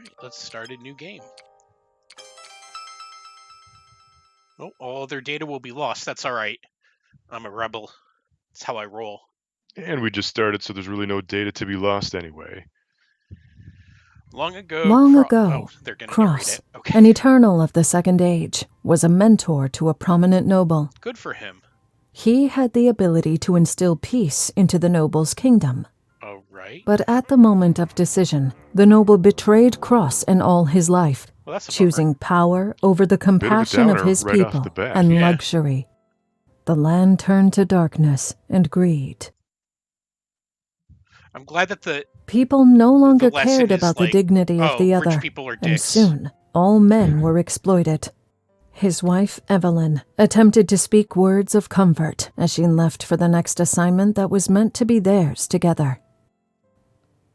Alright, let's start a new game. Oh, all their data will be lost. That's alright. I'm a rebel. That's how I roll. And we just started, so there's really no data to be lost anyway. Long ago, they're gonna Cross, narrate it. Okay. an Eternal of the Second Age, was a mentor to a prominent noble. Good for him. He had the ability to instill peace into the noble's kingdom. Oh, right. But at the moment of decision, the noble betrayed Cross and all his life, Well, that's a choosing power over the compassion of his right off people the bat. and Yeah. luxury. The land turned to darkness and greed. I'm glad that the People no longer lesson cared is about the like, dignity of the rich other, people are and dicks. soon all men were exploited. His wife, Evelyn, attempted to speak words of comfort as she left for the next assignment that was meant to be theirs together.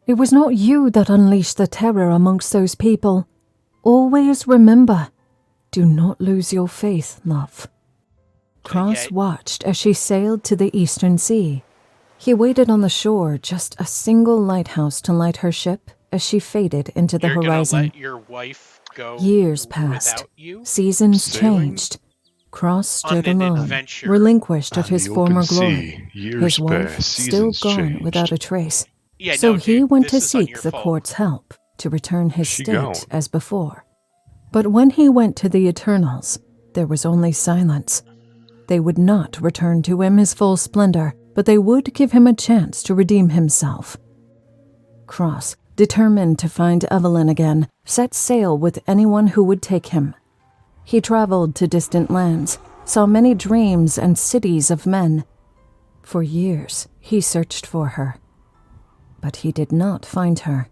It was not you that unleashed the terror amongst those people. Always remember, do not lose your faith, love. Cross watched as she sailed to the eastern sea. He waited on the shore, just a single lighthouse to light her ship as she faded into the horizon. Gonna let your wife go Years passed. without you? Seasons Sailing? changed. Cross stood On an alone, adventure relinquished of On his the former open glory. sea, years His wife passed, still seasons gone changed. without a trace. Yeah, So no, he dude, went to this is on seek your the fault. court's help to return his She state gone. as before. But when he went to the Eternals, there was only silence. They would not return to him his full splendor, but they would give him a chance to redeem himself. Cross, determined to find Evelyn again, set sail with anyone who would take him. He traveled to distant lands, saw many dreams and cities of men. For years, he searched for her. But he did not find her.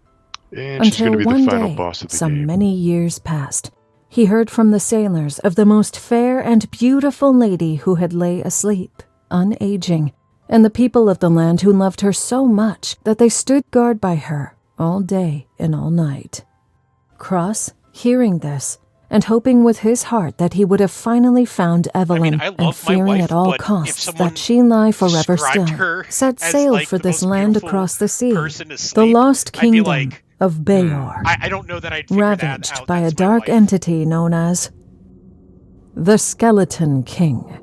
And she's going to be the final boss of the game. Many years passed, he heard from the sailors of the most fair and beautiful lady who had lay asleep, unaging, and the people of the land who loved her so much that they stood guard by her all day and all night. Cross, hearing this, and hoping with his heart that he would have finally found Evelyn, I love and my fearing wife, at all but if costs someone that she lie forever described still, her set as, sail like, for the this most land beautiful across the sea, person the asleep, lost I'd be kingdom like, of Bayor, I don't know that I'd figure that ravaged out. by a That's my dark wife. entity known as the Skeleton King.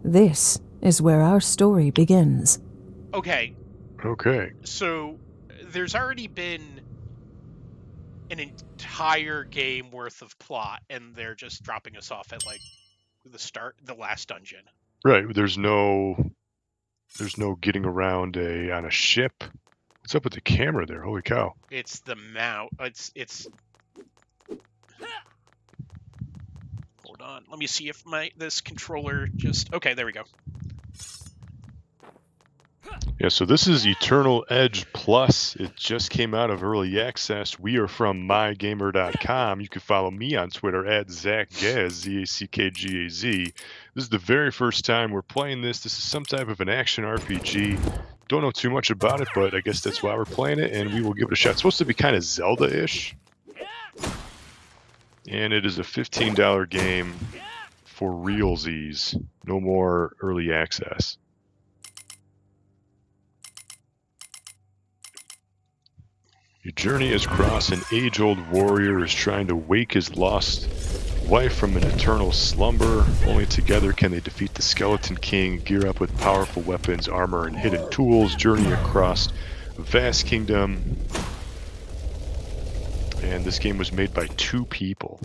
This is where our story begins. Okay, Okay. so there's already been an entire game worth of plot, and they're just dropping us off at like the last dungeon. Right. There's no getting around on a ship. What's up with the camera there? Holy cow. It's the mount. It's. Hold on. Let me see if this controller just. Okay, there we go. Yeah, so this is Eternal Edge Plus. It just came out of early access. We are from MyGamer.com. You can follow me on Twitter at ZackGaz, Z-A-C-K-G-A-Z. This is the very first time we're playing this. This is some type of an action RPG. Don't know too much about it, but I guess that's why we're playing it, and we will give it a shot. It's supposed to be kind of Zelda-ish. And it is a $15 game for realsies. No more early access. Your journey as Cross, an age-old warrior, is trying to wake his lost wife from an eternal slumber. Only together can they defeat the Skeleton King, gear up with powerful weapons, armor, and hidden tools, journey across a vast kingdom. And this game was made by 2 people.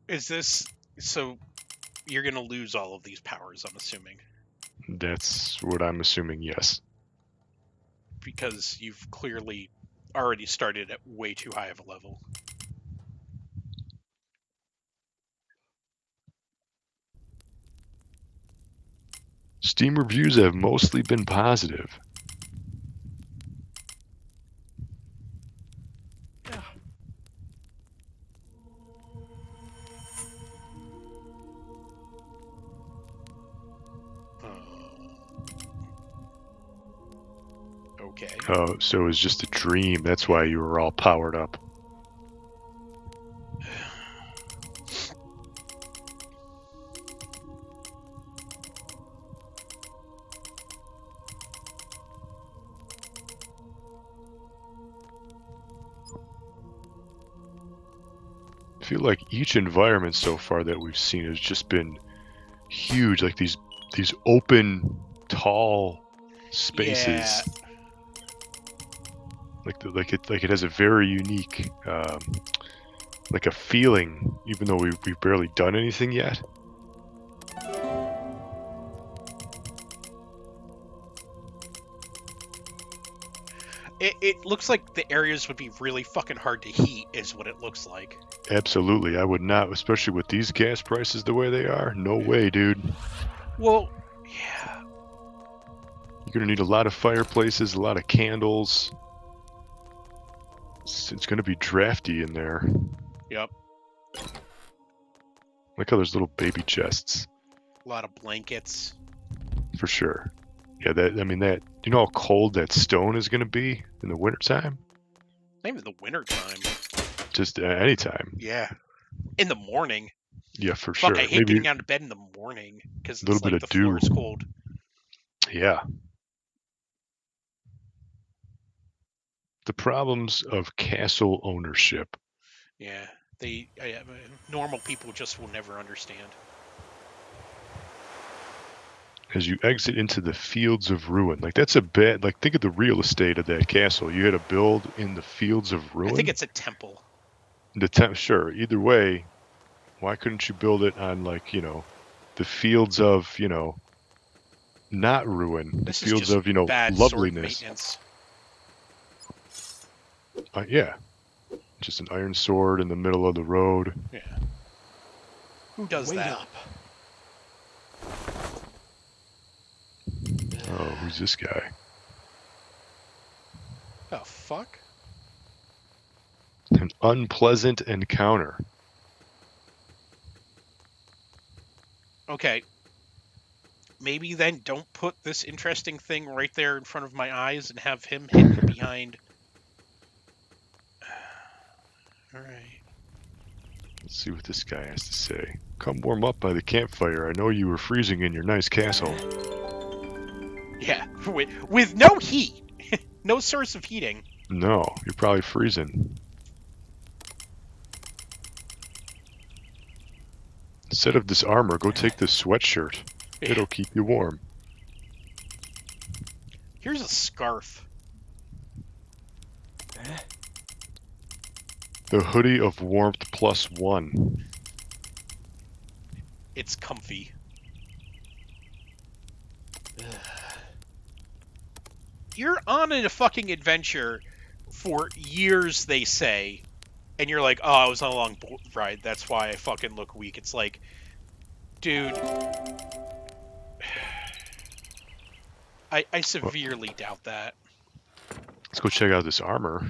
Is this so? You're gonna lose all of these powers, I'm assuming. That's what I'm assuming, yes. Because you've clearly already started at way too high of a level. Steam reviews have mostly been positive. Okay. Oh, so it was just a dream. That's why you were all powered up. I feel like each environment so far that we've seen has just been huge, like these open, tall spaces. Yeah. Like it has a very unique, like a feeling, even though we've barely done anything yet. It looks like the areas would be really fucking hard to heat, is what it looks like. Absolutely, I would not, especially with these gas prices the way they are. No way, dude. Well, yeah. You're gonna need a lot of fireplaces, a lot of candles. It's gonna be drafty in there. Yep. Like how there's little baby chests. A lot of blankets. For sure. Yeah, that you know how cold that stone is gonna be in the wintertime? Not even the winter time. Just anytime. Yeah. In the morning. Yeah, for Fuck, sure. I hate getting out of bed in the morning because a little it's bit like of the floor dew. is cold. Yeah. The problems of castle ownership. Yeah. Normal people just will never understand. As you exit into the fields of ruin. Like, that's a bad... Like, think of the real estate of that castle. You had to build in the fields of ruin? I think it's a temple. Sure. Either way, why couldn't you build it on, like, you know, the fields of, you know, not ruin? This The is fields just of, you know, bad sword loveliness. maintenance. Yeah. Just an iron sword in the middle of the road. Yeah. Who does Wait that? up. Oh, who's this guy? Oh, fuck? An unpleasant encounter. Okay. Maybe then don't put this interesting thing right there in front of my eyes and have him hidden behind. Alright. Let's see what this guy has to say. Come warm up by the campfire. I know you were freezing in your nice castle. Yeah, with no heat. No source of heating. No, you're probably freezing. Instead of this armor, go take this sweatshirt. Yeah. It'll keep you warm. Here's a scarf. The hoodie of warmth +1. It's comfy. You're on a fucking adventure for years, they say, and you're like, oh, I was on a long ride, that's why I fucking look weak. It's like, dude, I severely doubt that. Let's go check out this armor.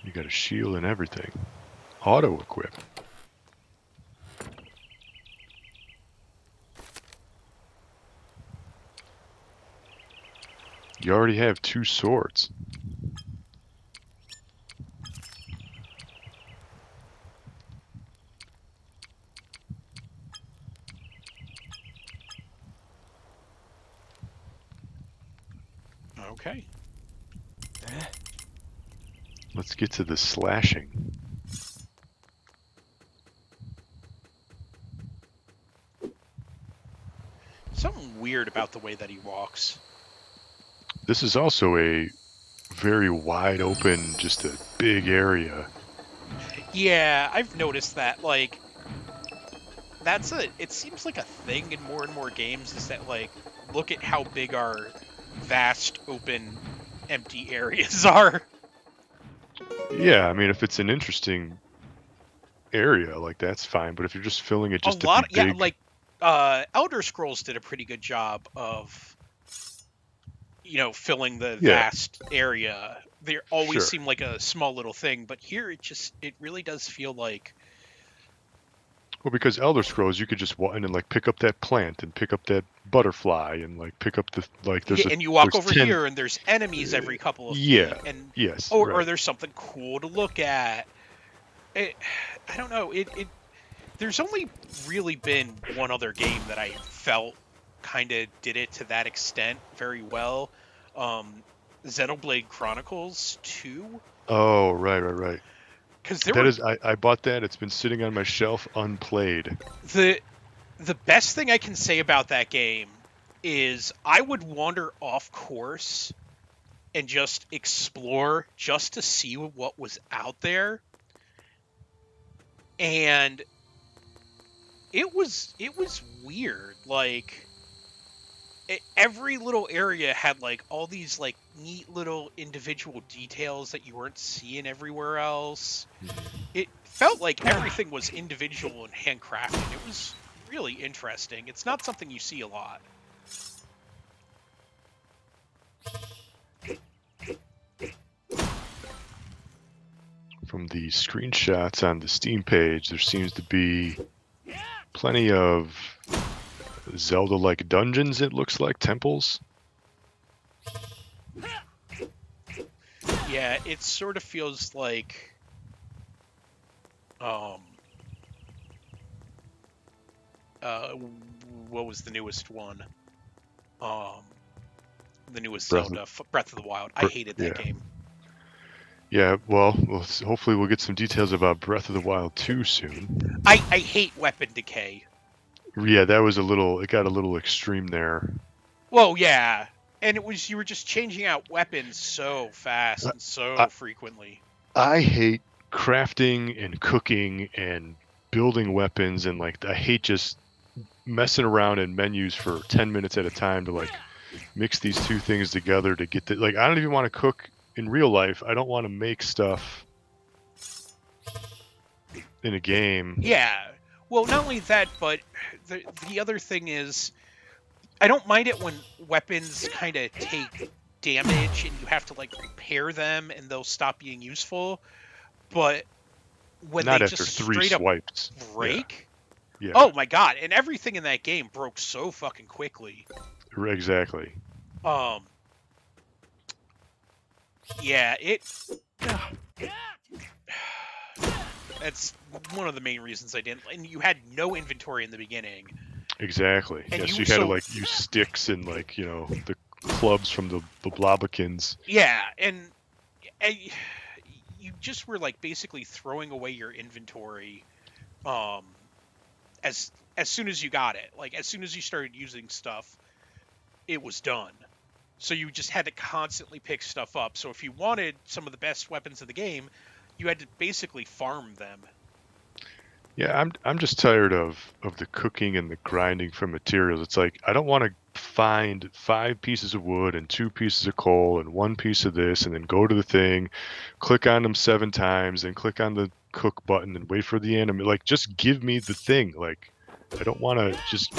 You got a shield and everything. Auto equip. You already have 2 swords. Okay. Let's get to the slashing. Something weird about the way that he walks. This is also a very wide open, just a big area. Yeah, I've noticed that. Like, it seems like a thing in more and more games is that, like, look at how big our vast, open, empty areas are. Yeah, I mean, if it's an interesting area, like, that's fine. But if you're just filling it just to be big... Yeah, like, Elder Scrolls did a pretty good job of, you know, filling the vast area. They always seem like a small little thing, but here it really does feel like... Well, because Elder Scrolls, you could just walk in and, like, pick up that plant and pick up that butterfly and, like, pick up the, like, there's and you walk over here and there's enemies every couple of feet. And yes. Or there's something cool to look at. I don't know. There's only really been one other game that I felt kind of did it to that extent very well. Xenoblade Chronicles 2. Oh, right. Because I bought that. It's been sitting on my shelf unplayed. The best thing I can say about that game is I would wander off course and just explore just to see what was out there. And it was weird. Like every little area had like all these like neat little individual details that you weren't seeing everywhere else. It felt like everything was individual and handcrafted. It was really interesting. It's not something you see a lot. From the screenshots on the Steam page, there seems to be plenty of Zelda-like dungeons, it looks like, temples. Yeah, it sort of feels like what was the newest one? The newest Zelda, Breath of the Wild. I hated that game. Yeah, well, hopefully we'll get some details about Breath of the Wild 2 soon. I hate weapon decay. Yeah, that was it got a little extreme there. Well, yeah. And you were just changing out weapons so fast and so frequently. I hate crafting and cooking and building weapons, and like I hate just messing around in menus for 10 minutes at a time to like mix these two things together to get like I don't even want to cook in real life. I don't want to make stuff in a game. Yeah. Well, not only that, but the other thing is I don't mind it when weapons kind of take damage and you have to like repair them and they'll stop being useful. But when not they after just 3 straight swipes up break, yeah. Oh my god! And everything in that game broke so fucking quickly. Exactly. Yeah, that's one of the main reasons I didn't. And you had no inventory in the beginning. Exactly. And you had to like use sticks and like the clubs from the Blobikins. Yeah, and you just were like basically throwing away your inventory, as soon as you got it. Like as soon as you started using stuff, it was done. So you just had to constantly pick stuff up. So if you wanted some of the best weapons of the game, you had to basically farm them. Yeah, I'm just tired of the cooking and the grinding for materials. It's like I don't want to find 5 pieces of wood and 2 pieces of coal and 1 piece of this and then go to the thing, click on them 7 times and click on the cook button and wait for the enemy. Like just give me the thing. Like I don't want to just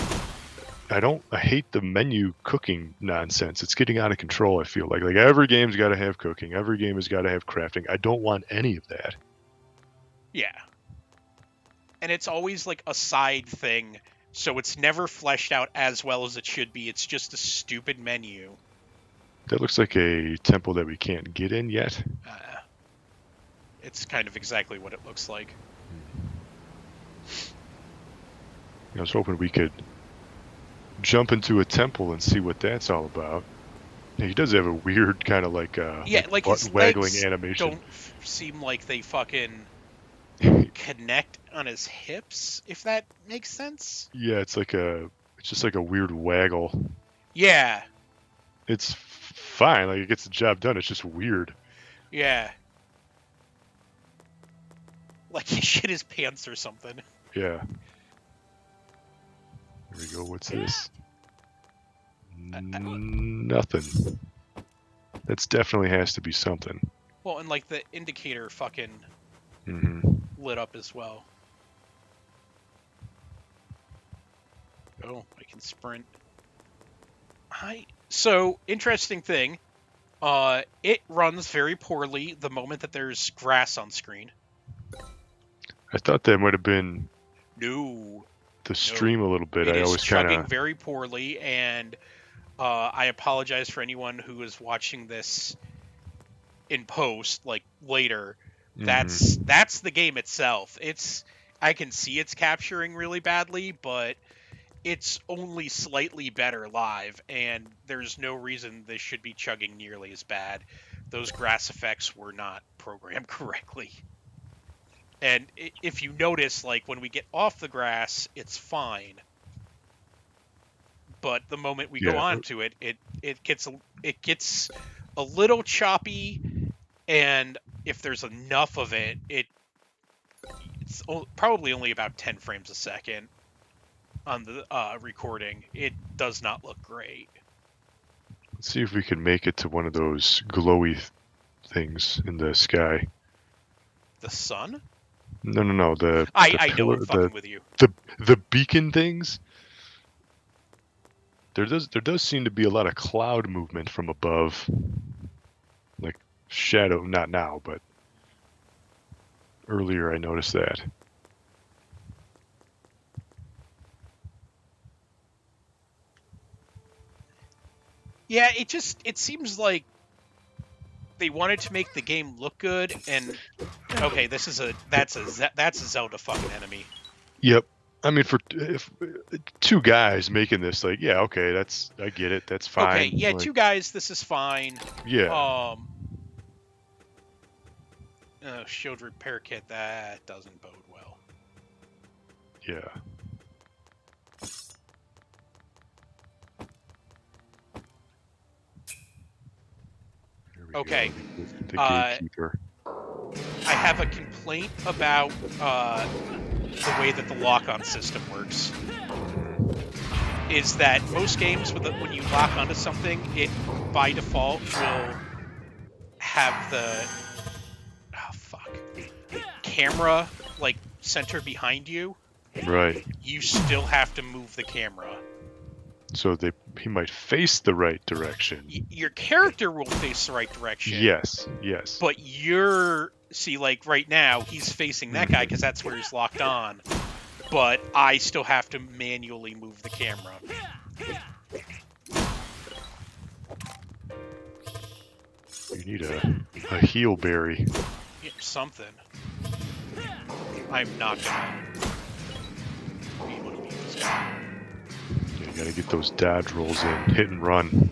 I hate the menu cooking nonsense. It's getting out of control, I feel like. Like every game's got to have cooking. Every game has got to have crafting. I don't want any of that. Yeah. And it's always like a side thing, so it's never fleshed out as well as it should be. It's just a stupid menu. That looks like a temple that we can't get in yet. It's kind of exactly what it looks like. I was hoping we could jump into a temple and see what that's all about. Yeah, he does have a weird kind of like butt waggling animation. Don't seem like they fucking connect on his hips, if that makes sense. Yeah, it's just like a weird waggle. Yeah. It's fine, like it gets the job done. It's just weird. Yeah. Like he shit his pants or something. Yeah. Here we go. What's this? Nothing. That's definitely has to be something. Well, and like the indicator fucking lit up as well. Oh, I can sprint. So, interesting thing. It runs very poorly the moment that there's grass on screen. I thought that might have been the stream a little bit. It I is always chugging very poorly, and I apologize for anyone who is watching this in post, like later. That's the game itself. I can see it's capturing really badly, but it's only slightly better live, and there's no reason this should be chugging nearly as bad. Those grass effects were not programmed correctly. And if you notice, like, when we get off the grass, it's fine. But the moment we go onto it, it gets a little choppy, and if there's enough of it, it's probably only about 10 frames a second on the recording. It does not look great. Let's see if we can make it to one of those glowy things in the sky. The sun? No. I know, I'm fucking with you. The beacon things. There does seem to be a lot of cloud movement from above, like shadow. Not now, but earlier I noticed that. Yeah, it seems like they wanted to make the game look good, and okay, that's a Zelda fucking enemy. Yep. I mean, for two guys making this, like, yeah, okay, I get it, that's fine. Okay, yeah, like, 2 guys, this is fine. Yeah. Shield repair kit, that doesn't bode well. Yeah. Okay. The gatekeeper. I have a complaint about the way that the lock-on system works. Is that most games, when you lock onto something, it by default will have the camera like center behind you. Right. You still have to move the camera. So he might face the right direction. Your character will face the right direction. Yes. But like right now, he's facing that guy because that's where he's locked on. But I still have to manually move the camera. You need a heel berry. Yeah, something. I'm not gonna be able to beat this guy. You gotta get those dodge rolls in, hit and run.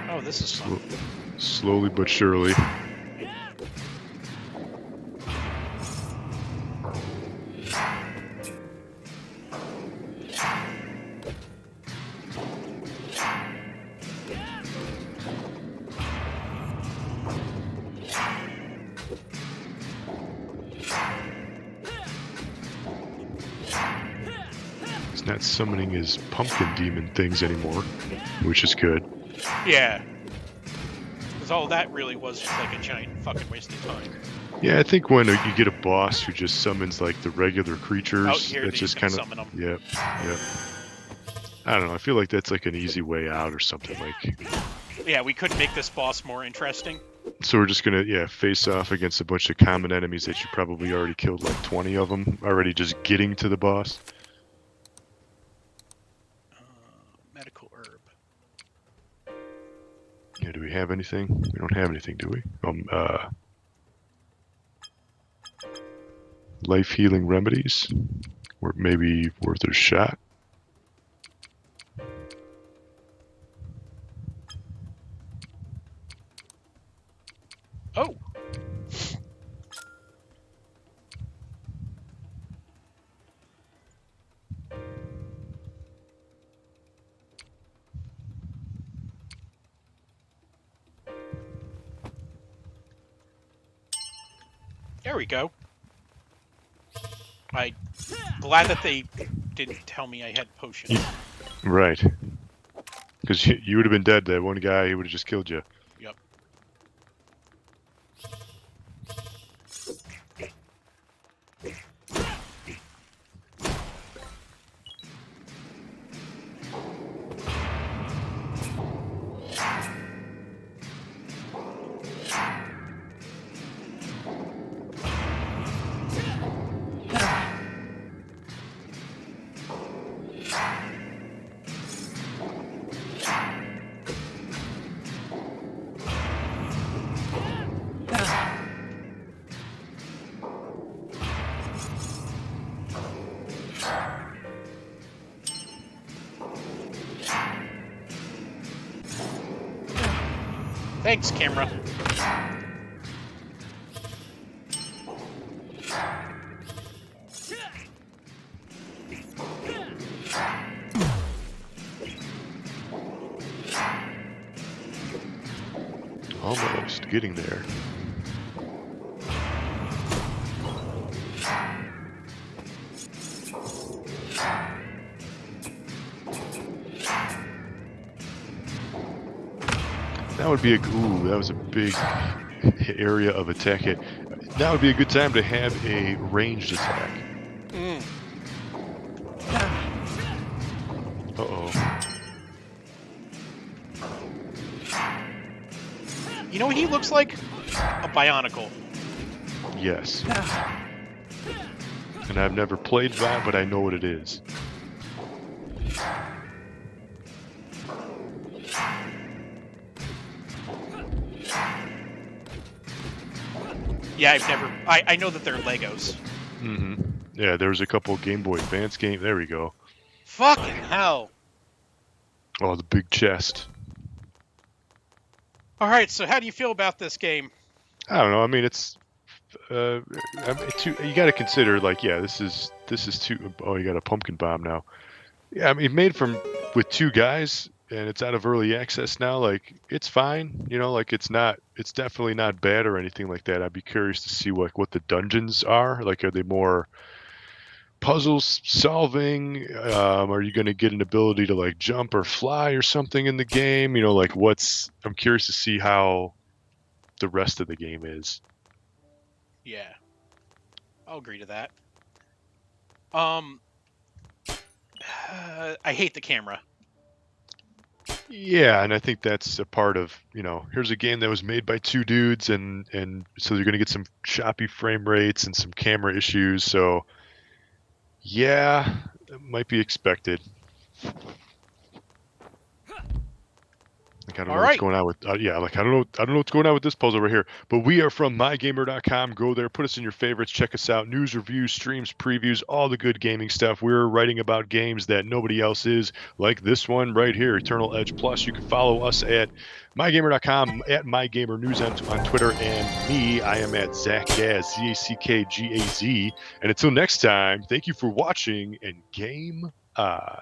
Oh, this is fun. Slowly but surely. He's not summoning his pumpkin demon things anymore, which is good. Yeah. Because all that really was just like a giant fucking waste of time. Yeah, I think when you get a boss who just summons like the regular creatures, that's just kind of summon them. Yep. I don't know. I feel like that's like an easy way out or something. Like, yeah, we could make this boss more interesting. So we're just gonna face off against a bunch of common enemies that you probably already killed like 20 of them already, just getting to the boss. Medical herb. Yeah, do we have anything? We don't have anything, do we? Life healing remedies, or maybe worth a shot. Oh. There we go. I'm glad that they didn't tell me I had potions. Right. Because you would have been dead. That one guy, he would have just killed you. Yep. Thanks, camera. Almost getting there. That would be a ooh, that was a big area of attack hit. That would be a good time to have a ranged attack. Uh-oh. You know what he looks like? A Bionicle. Yes. And I've never played that, but I know what it is. Yeah, I've never... I know that they're Legos. Mm-hmm. Yeah, there was a couple Game Boy Advance games. There we go. Fucking hell. Oh, the big chest. All right, so how do you feel about this game? I don't know. I mean, it's... you got to consider, like, yeah, this is too... Oh, you got a pumpkin bomb now. Yeah, I mean, made with 2 guys, and it's out of early access now. Like, it's fine, you know. Like, it's definitely not bad or anything like that. I'd be curious to see what the dungeons are. Like, are they more puzzle solving? Are you going to get an ability to like jump or fly or something in the game? You know, like I'm curious to see how the rest of the game is. Yeah, I'll agree to that. I hate the camera. Yeah, and I think that's a part of, you know, here's a game that was made by 2 dudes, and so you're going to get some choppy frame rates and some camera issues. So, yeah, it might be expected. Like, I don't know what's going on with I don't know what's going on with this puzzle right here. But we are from MyGamer.com. Go there, put us in your favorites, check us out. News, reviews, streams, previews, all the good gaming stuff. We're writing about games that nobody else is, like this one right here, Eternal Edge Plus. You can follow us at MyGamer.com, at MyGamerNews on Twitter, and me, I am at Zack Gaz, ZACKGAZ. And until next time, thank you for watching, and game on.